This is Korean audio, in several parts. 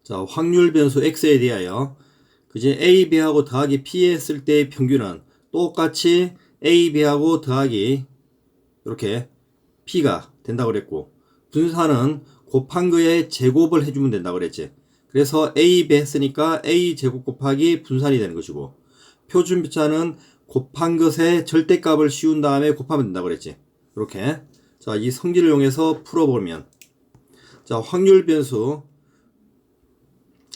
자, 확률 변수 x에 대하여 그제 a, b하고 더하기 p 했을 때의 평균은 똑같이 a, b하고 더하기 이렇게 p가 된다고 그랬고, 분산은 곱한 거에 제곱을 해주면 된다고 그랬지. 그래서 a, b 했으니까 a 제곱 곱하기 분산이 되는 것이고, 표준표차는 곱한 것에 절대값을 씌운 다음에 곱하면 된다고 그랬지. 이렇게. 자, 이 성질을 이용해서 풀어보면, 자, 확률 변수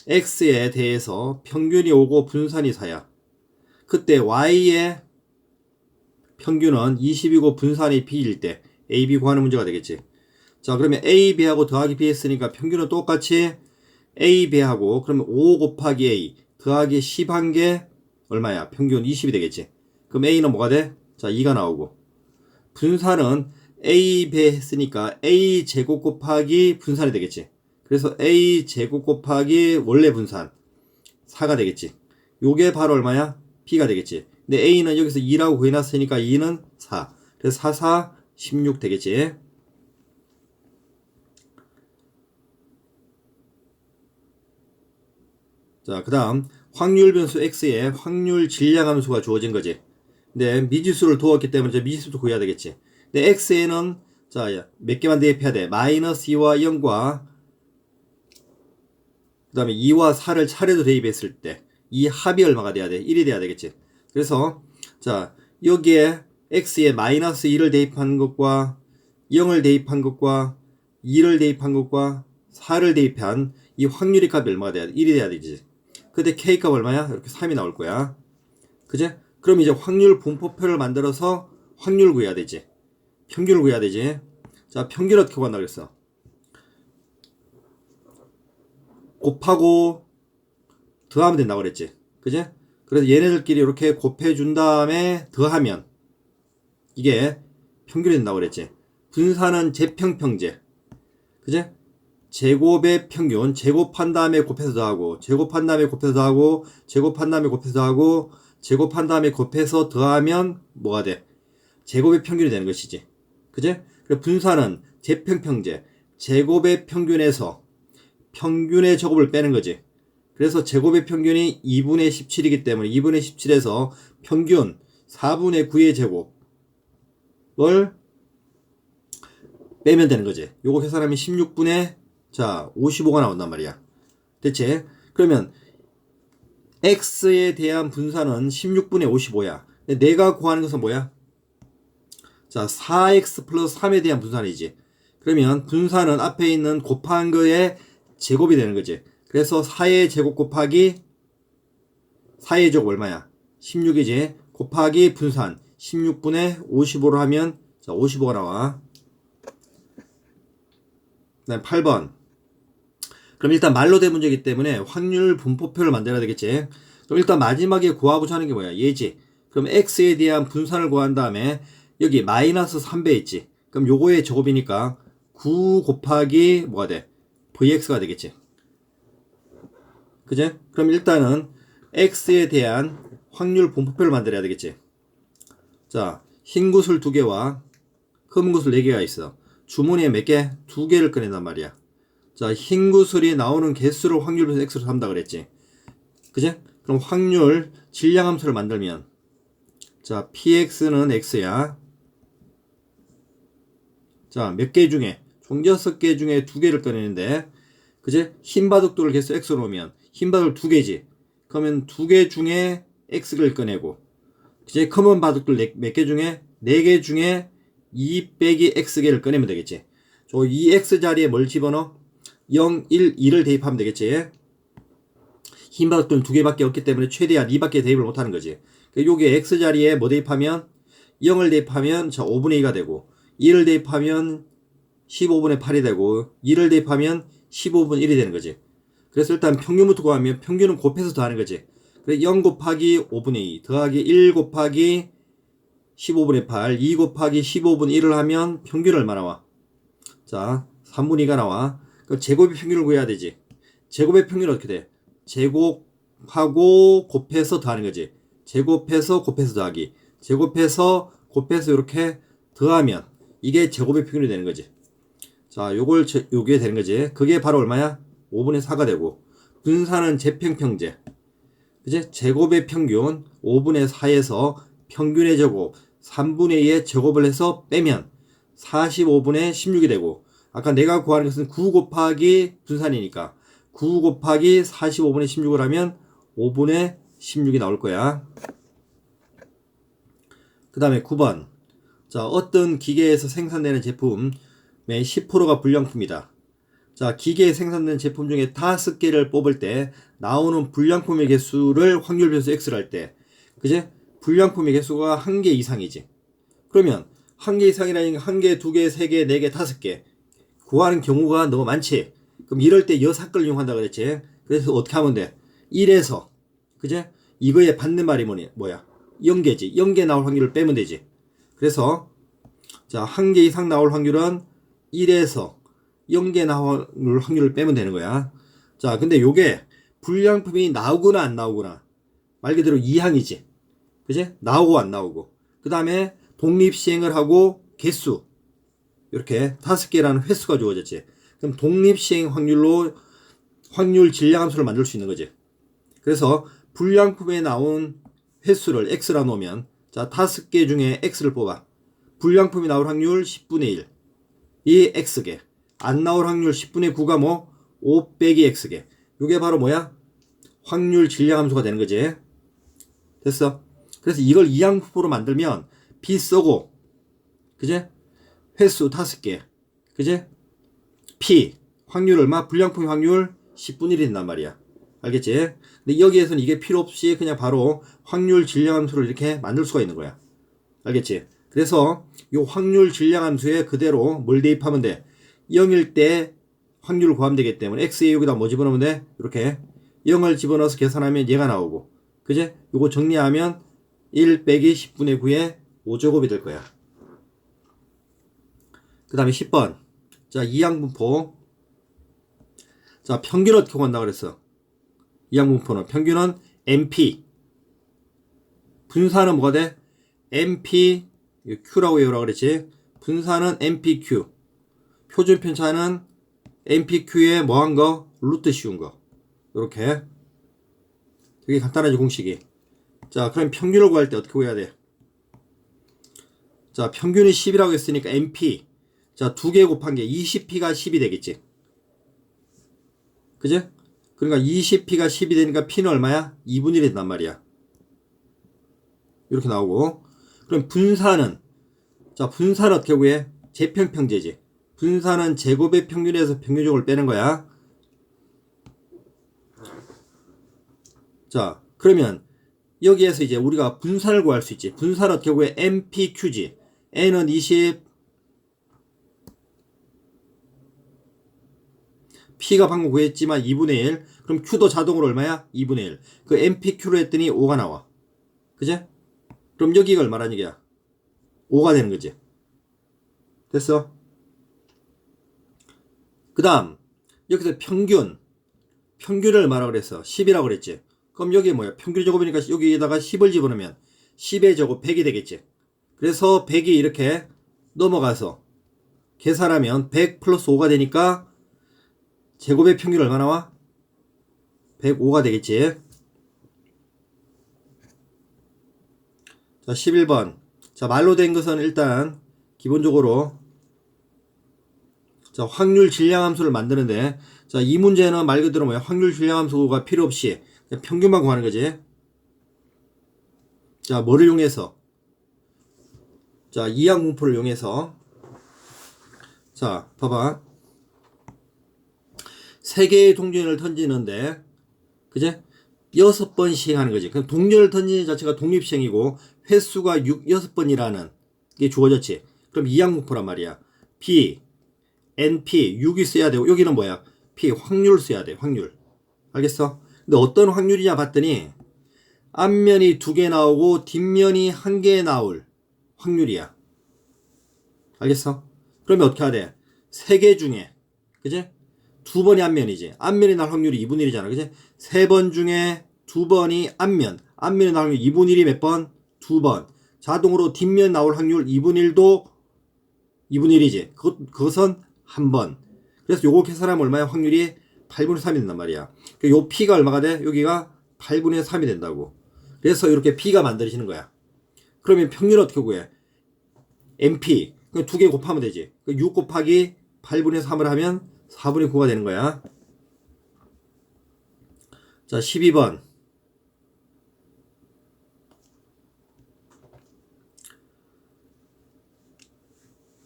x에 대해서 평균이 오고 분산이 4야. 그때 y의 평균은 20이고 분산이 b일 때 a, b 구하는 문제가 되겠지. 자, 그러면 a, b하고 더하기 b 했으니까 평균은 똑같이 a, b하고 그러면 5 곱하기 a 더하기 10한 게 얼마야? 평균 20이 되겠지. 그럼 a는 뭐가 돼? 자, 2가 나오고, 분산은 a, b 했으니까 a 제곱 곱하기 분산이 되겠지. 그래서 a 제곱 곱하기 원래 분산 4가 되겠지. 요게 바로 얼마야? b가 되겠지. 근데 a는 여기서 2라고 구해놨으니까 2는 4. 그래서 4, 4, 16 되겠지. 자, 그 다음 확률 변수 x에 확률 질량 함수가 주어진 거지. 근데 미지수를 두었기 때문에 미지수도 구해야 되겠지. 근데 x에는 자, 몇 개만 대입해야 돼? 마이너스 2와 0과 그 다음에 2와 4를 차례로 대입했을 때 이 합이 얼마가 돼야 돼? 1이 돼야 되겠지. 그래서 자, 여기에 x에 마이너스 2를 대입한 것과 0을 대입한 것과 2를 대입한 것과 4를 대입한 이 확률의 값이 얼마가 돼야 돼? 1이 돼야 되지. 근데 k값 얼마야? 이렇게 3이 나올 거야. 그제? 그럼 이제 확률 분포표를 만들어서 확률 구해야 되지. 평균을 구해야 되지. 자, 평균 어떻게 구한다 그랬어? 곱하고 더하면 된다고 그랬지. 그지? 그래서 얘네들끼리 이렇게 곱해준 다음에 더하면 이게 평균이 된다고 그랬지. 분산은 제평평제. 그지? 제곱의 평균, 제곱한 다음에 곱해서 더하고, 제곱한 다음에 곱해서 더하고, 제곱한 다음에 곱해서 더하고, 제곱한 다음에 곱해서 더하면 뭐가 돼? 제곱의 평균이 되는 것이지. 그지? 그리고 분산은 제평평제. 제곱의 평균에서 평균의 제곱을 빼는 거지. 그래서 제곱의 평균이 2분의 17이기 때문에 2분의 17에서 평균 4분의 9의 제곱을 빼면 되는 거지. 요거 계산하면 16분의 자 55가 나온단 말이야. 됐지? 그러면 x에 대한 분산은 16분의 55야. 근데 내가 구하는 것은 뭐야? 자, 4x 플러스 3에 대한 분산이지. 그러면 분산은 앞에 있는 곱한 거의 제곱이 되는 거지. 그래서 4의 제곱 곱하기 4의 제곱 얼마야? 16이지. 곱하기 분산 16분의 55로 하면 자 55가 나와. 그 다음 8번. 그럼 일단 말로 된 문제이기 때문에 확률 분포표를 만들어야 되겠지. 그럼 일단 마지막에 구하고자 하는 게 뭐야? 얘지. 그럼 x에 대한 분산을 구한 다음에 여기 마이너스 3배 있지. 그럼 요거의 제곱이니까 9 곱하기 뭐가 돼? vx가 되겠지. 그제? 그럼 일단은 x에 대한 확률 분포표를 만들어야 되겠지. 자, 흰 구슬 2개와 검은 구슬 4개가 있어. 주머니에 몇 개? 2개를 꺼낸단 말이야. 자, 흰 구슬이 나오는 개수를 확률 변수 x로 삼다 그랬지. 그제? 그럼 확률 질량 함수를 만들면 자, px는 x야. 자, 몇 개 중에 총 6개 중에 2개를 꺼내는데 그제? 흰 바둑돌을 개수 x로 놓으면 흰 바둑 2개지. 그러면 2개 중에 x를 꺼내고 그제? 검은 바둑돌 몇 개 중에 4개 중에 2 빼기 x개를 꺼내면 되겠지. 저 이 x 자리에 뭘 집어넣어? 0, 1, 2를 대입하면 되겠지. 흰 바둑돌은 2개밖에 없기 때문에 최대한 2밖에 대입을 못하는 거지. 요게 x 자리에 뭐 대입하면 0을 대입하면 자 5분의 2가 되고 2를 대입하면 15분의 8이 되고 2를 대입하면 15분의 1이 되는 거지. 그래서 일단 평균부터 구하면 평균은 곱해서 더하는 거지. 그래서 0 곱하기 5분의 2 더하기 1 곱하기 15분의 8 2 곱하기 15분의 1을 하면 평균 얼마 나와? 자 3분의 2가 나와. 그럼 제곱의 평균을 구해야 되지. 제곱의 평균은 어떻게 돼? 제곱하고 곱해서 더하는 거지. 제곱해서 곱해서 더하기. 제곱해서 곱해서 이렇게 더하면 이게 제곱의 평균이 되는 거지. 자, 요게 되는 거지. 그게 바로 얼마야? 5분의 4가 되고. 분산은 재평평제. 그지? 제곱의 평균 5분의 4에서 평균의 제곱 3분의 2의 제곱을 해서 빼면 45분의 16이 되고, 아까 내가 구하는 것은 9 곱하기 분산이니까 9 곱하기 45분의 16을 하면 5분의 16이 나올 거야. 그 다음에 9번. 자, 어떤 기계에서 생산되는 제품의 10%가 불량품이다. 자, 기계에 생산된 제품 중에 5개를 뽑을 때 나오는 불량품의 개수를 확률 변수 x를 할 때, 그제? 불량품의 개수가 1개 이상이지. 그러면 1개 이상이라니까 1개, 2개, 3개, 4개, 5개 구하는 경우가 너무 많지. 그럼 이럴 때 여삭을 이용한다 그랬지. 그래서 어떻게 하면 돼? 1에서, 그제? 이거에 받는 말이 뭐야? 0개지. 0개 나올 확률을 빼면 되지. 그래서 자, 1개 이상 나올 확률은 1에서 0개 나올 확률을 빼면 되는 거야. 자, 근데 요게 불량품이 나오거나 안 나오거나 말 그대로 이항이지. 그지? 나오고 안 나오고. 그 다음에 독립시행을 하고 개수. 이렇게 5개라는 횟수가 주어졌지. 그럼 독립시행 확률로 확률 질량함수를 만들 수 있는 거지. 그래서 불량품에 나온 횟수를 x라 놓으면, 자, 5개 중에 x를 뽑아. 불량품이 나올 확률 10분의 1. 이 x개. 안 나올 확률 10분의 9가 뭐? 5 빼기 x개. 이게 바로 뭐야? 확률 질량함수가 되는 거지. 됐어? 그래서 이걸 이항분포로 만들면 비쏘고, 그제? 횟수 5개. 그제? p. 확률 얼마? 불량품의 확률 10분의 1이 된단 말이야. 알겠지? 근데 여기에서는 이게 필요 없이 그냥 바로 확률 질량함수를 이렇게 만들 수가 있는 거야. 알겠지? 그래서 이 확률 질량함수에 그대로 뭘 대입하면 돼? 0일 때 확률을 구하면 되기 때문에 x에 여기다 뭐 집어넣으면 돼? 이렇게 0을 집어넣어서 계산하면 얘가 나오고, 그제? 요거 정리하면 1 빼기 10분의 9의 5제곱이 될 거야. 그 다음에 10번. 자, 이항분포. 자, 평균 어떻게 구한다 그랬어? 이항분포는 평균은 MP. 분산은 뭐가 돼? MP Q라고 외우라고 그랬지. 분산은 MPQ. 표준 편차는 MPQ에 뭐한 거? 루트 씌운 거. 요렇게. 되게 간단하지, 공식이. 자, 그럼 평균을 구할 때 어떻게 구해야 돼? 자, 평균이 10이라고 했으니까 MP. 자, 2개 곱한 게 20P가 10이 되겠지. 그지? 그러니까 20P가 10이 되니까 P는 얼마야? 2분의 1이 된단 말이야. 이렇게 나오고. 그럼 분산은, 자, 분산은 어떻게 구해? 재평평제지. 분산은 제곱의 평균에서 평균적을 빼는 거야. 자, 그러면 여기에서 이제 우리가 분산을 구할 수 있지. 분산은 어떻게 구해? MPQ지. N은 20, P가 방금 구했지만 2분의 1. 그럼 Q도 자동으로 얼마야? 2분의 1. 그 MPQ로 했더니 5가 나와. 그제? 그럼 여기가 얼마라는 얘기야? 5가 되는 거지. 됐어? 그 다음, 여기서 평균. 평균을 얼마라고 그랬어? 10이라고 그랬지. 그럼 여기 뭐야? 평균 제곱이니까 여기에다가 10을 집어넣으면 10의 제곱 100이 되겠지. 그래서 100이 이렇게 넘어가서 계산하면 100 플러스 5가 되니까 제곱의 평균 얼마 나와? 105가 되겠지. 자, 11번. 자, 말로 된 것은 일단 기본적으로 자, 확률 질량함수를 만드는데, 자, 이 문제는 말 그대로 뭐야? 확률 질량함수가 필요 없이 그냥 평균만 구하는 거지. 자, 뭐를 이용해서? 자, 이항분포를 이용해서. 자, 봐봐. 3개의 동전을 던지는데, 그제? 6번 시행하는 거지. 그럼 동전을 던지는 자체가 독립시행이고, 횟수가 6번이라는 게 주어졌지. 그럼 이항분포란 말이야. B, NP, 6이 써야 되고, 여기는 뭐야? P, 확률 써야 돼, 확률. 알겠어? 근데 어떤 확률이냐 봤더니, 앞면이 2개 나오고, 뒷면이 1개 나올 확률이야. 알겠어? 그러면 어떻게 해야 돼? 3개 중에, 그지? 2번이 앞면이지. 앞면이 날 확률이 2분의 1이잖아. 그지? 3번 중에 2번이 앞면. 앞면이 나올 확률 2분의 1이 몇 번? 2번. 자동으로 뒷면 나올 확률 2분의 1도 2분의 1이지. 그것은 한 번. 그래서 요거 계산하면 얼마야? 확률이 8분의 3이 된단 말이야. 요 P가 얼마가 돼? 여기가 8분의 3이 된다고. 그래서 이렇게 P가 만들어지는 거야. 그러면 평균 어떻게 구해? MP. 두 개 곱하면 되지. 6 곱하기 8분의 3을 하면 4분의 9가 되는 거야. 자, 12번.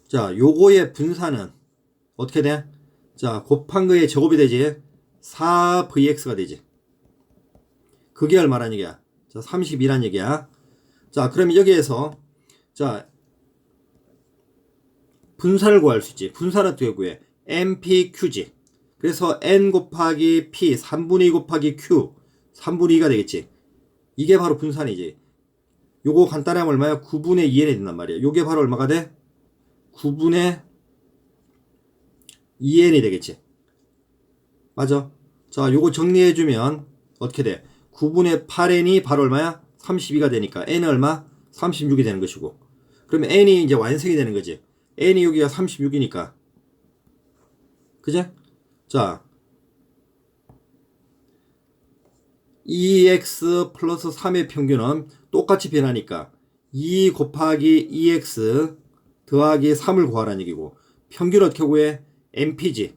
자, 요거의 분산은 어떻게 돼? 자, 곱한 거의 제곱이 되지. 4VX가 되지. 그게 얼마란 얘기야? 자, 32란 얘기야. 자, 그러면 여기에서 자, 분산을 구할 수 있지. 분산은 어떻게 구해? MPQ지. 그래서 N 곱하기 P 3분의 2 곱하기 Q 3분의 2가 되겠지. 이게 바로 분산이지. 요거 간단히 하면 얼마야? 9분의 2n이 된단 말이야. 요게 바로 얼마가 돼? 9분의 2n이 되겠지. 맞아. 자, 요거 정리해주면 어떻게 돼? 9분의 8n이 바로 얼마야? 32가 되니까 n은 얼마? 36이 되는 것이고. 그러면 n이 이제 완성이 되는 거지. n이 여기가 36이니까. 그제? 자, 2x 플러스 3의 평균은 똑같이 변하니까 2 곱하기 2x 더하기 3을 구하라는 얘기고, 평균 어떻게 구해? MP지.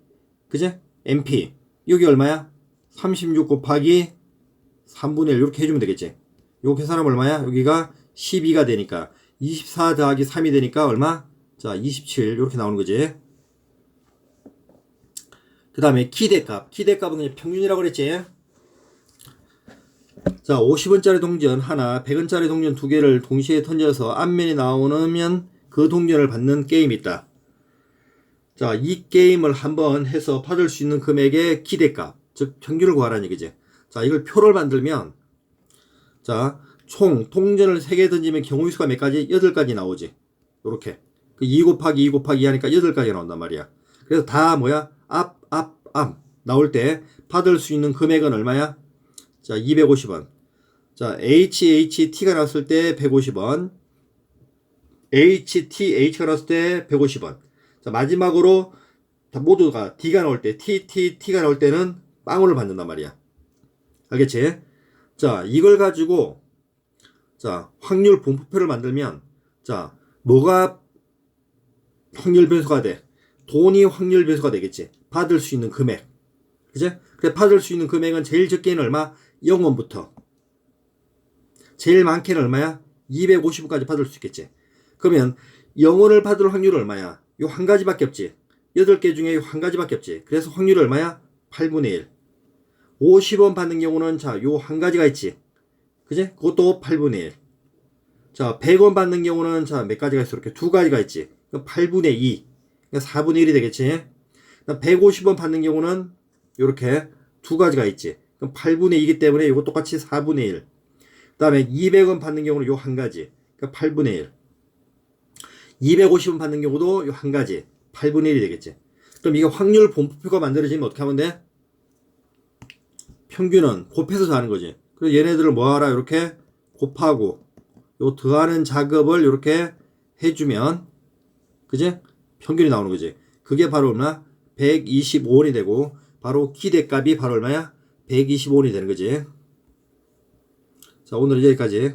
그제? MP. 여기 얼마야? 36 곱하기 3분의 1 이렇게 해주면 되겠지. 요 계산하면 얼마야? 여기가 12가 되니까 24 더하기 3이 되니까 얼마? 자, 27 이렇게 나오는 거지. 그 다음에 기대값. 기대값은 그냥 평균이라고 그랬지. 자, 50원짜리 동전 하나, 100원짜리 동전 두 개를 동시에 던져서 앞면이 나오면 그 동전을 받는 게임이 있다. 자, 이 게임을 한번 해서 받을 수 있는 금액의 기대값, 즉 평균을 구하라는 얘기지. 자, 이걸 표를 만들면, 자, 총 동전을 3개 던지면 경우의 수가 몇 가지? 8가지 나오지. 요렇게. 2 곱하기 2 곱하기 2 하니까 8가지 나온단 말이야. 그래서 다 뭐야? 앞 나올 때 받을 수 있는 금액은 얼마야? 자, 250원. 자, HHT가 나왔을 때 150원. HTH가 나왔을 때 150원. 자, 마지막으로 다 모두가 D가 나올 때, TTT가 나올 때는 빵원을 받는단 말이야. 알겠지? 자, 이걸 가지고 자, 확률 분포표를 만들면, 자, 뭐가 확률 변수가 돼? 돈이 확률 변수가 되겠지. 받을 수 있는 금액. 그치? 그래, 받을 수 있는 금액은 제일 적게는 얼마? 0원부터. 제일 많게는 얼마야? 250원까지 받을 수 있겠지. 그러면 0원을 받을 확률은 얼마야? 요 한 가지밖에 없지. 8개 중에 요 한 가지밖에 없지. 그래서 확률이 얼마야? 8분의 1. 50원 받는 경우는 자, 요 한 가지가 있지. 그지? 그것도 8분의 1. 자, 100원 받는 경우는 자, 몇 가지가 있어? 이렇게 두 가지가 있지. 8분의 2. 그러니까 4분의 1이 되겠지. 150원 받는 경우는 이렇게 두 가지가 있지. 그럼 8분의 2이기 때문에 이거 똑같이 4분의 1. 그 다음에 200원 받는 경우는 요 한 가지. 그러니까 8분의 1. 250원 받는 경우도 요 한 가지. 8분의 1이 되겠지. 그럼 이게 확률 분포표가 만들어지면 어떻게 하면 돼? 평균은 곱해서 하는 거지. 그래서 얘네들을 뭐하라? 이렇게 곱하고 요 더하는 작업을 이렇게 해주면, 그지? 평균이 나오는 거지. 그게 바로 얼마? 125원이 되고, 바로 기대값이 바로 얼마야? 125원이 되는 거지. 자, 오늘은 여기까지.